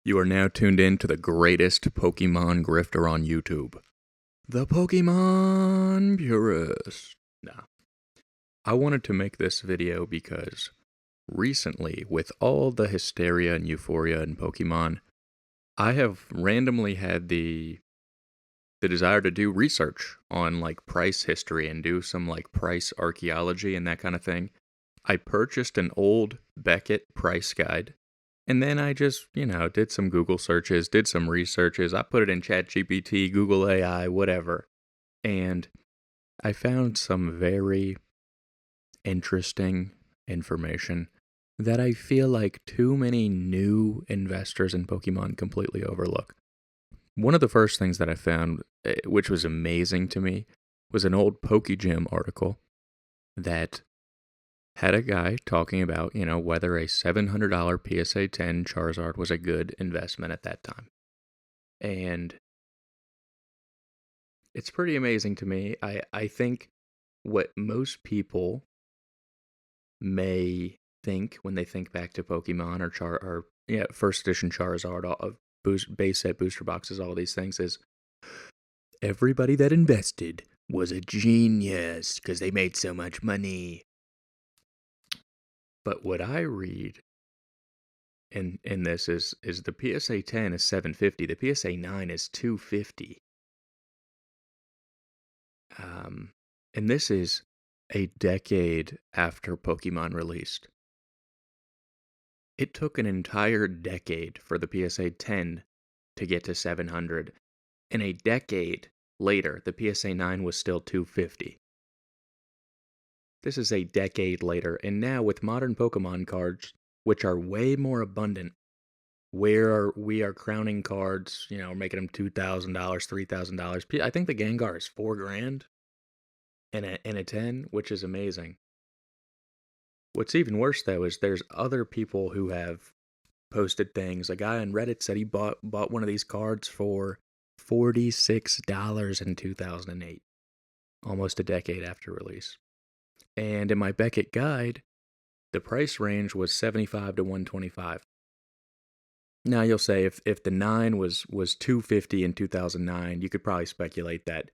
You are now tuned in to the greatest Pokemon grifter on YouTube. The Pokemon Purist. Nah. I wanted to make this video because recently, with all the hysteria and euphoria in Pokemon, I have randomly had the desire to do research on price history and do some price archaeology and that kind of thing. I purchased an old Beckett price guide. And then I just, did some Google searches, did some researches. I put it in ChatGPT, Google AI, whatever. And I found some very interesting information that I feel like too many new investors in Pokemon completely overlook. One of the first things that I found, which was amazing to me, was an old PokeGym article that had a guy talking about, whether a $700 PSA 10 Charizard was a good investment at that time. And it's pretty amazing to me. I think what most people may think when they think back to Pokemon or first edition Charizard, base set booster boxes, all these things is everybody that invested was a genius because they made so much money. But what I read in this is the PSA 10 is $750, the PSA 9 is $250. And this is a decade after Pokemon released. It took an entire decade for the PSA 10 to get to 700, and a decade later, the PSA 9 was still $250. This is a decade later, and now with modern Pokemon cards, which are way more abundant, where we are crowning cards, making them $2,000, $3,000. I think the Gengar is $4,000 in a 10, which is amazing. What's even worse though is there's other people who have posted things. A guy on Reddit said he bought one of these cards for $46 in 2008, almost a decade after release. And in my Beckett guide, the price range was $75 to $125. Now you'll say if the 9 was $250 in 2009, you could probably speculate that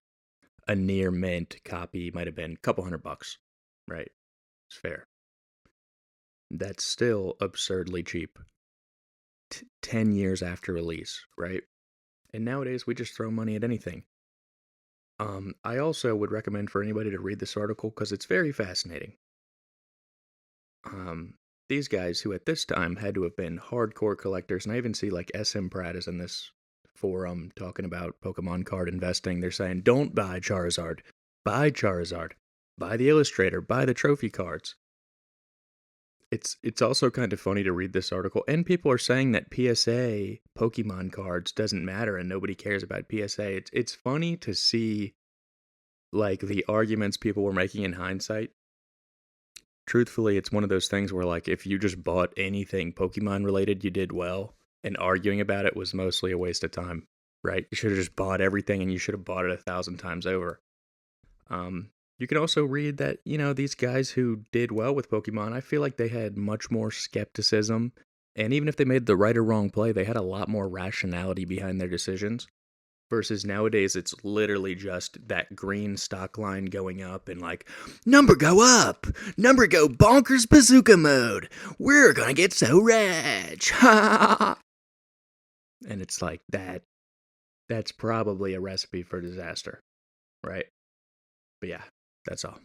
a near mint copy might have been a couple $100, right? It's fair. That's still absurdly cheap. 10 years after release, right? And nowadays we just throw money at anything. I also would recommend for anybody to read this article because it's very fascinating. These guys who at this time had to have been hardcore collectors, and I even see SM Pratt is in this forum talking about Pokemon card investing. They're saying, don't buy Charizard. Buy Charizard. Buy the Illustrator. Buy the trophy cards. It's also kind of funny to read this article, and people are saying that PSA Pokemon cards doesn't matter and nobody cares about PSA. It's funny to see the arguments people were making in hindsight. Truthfully, it's one of those things where if you just bought anything Pokemon related, you did well, and arguing about it was mostly a waste of time, right? You should have just bought everything, and you should have bought it 1,000 times over. You can also read that, these guys who did well with Pokemon, I feel like they had much more skepticism. And even if they made the right or wrong play, they had a lot more rationality behind their decisions. Versus nowadays, it's literally just that green stock line going up and number go up, number go bonkers bazooka mode. We're gonna get so rich. And it's that. That's probably a recipe for disaster, right? But yeah. That's all.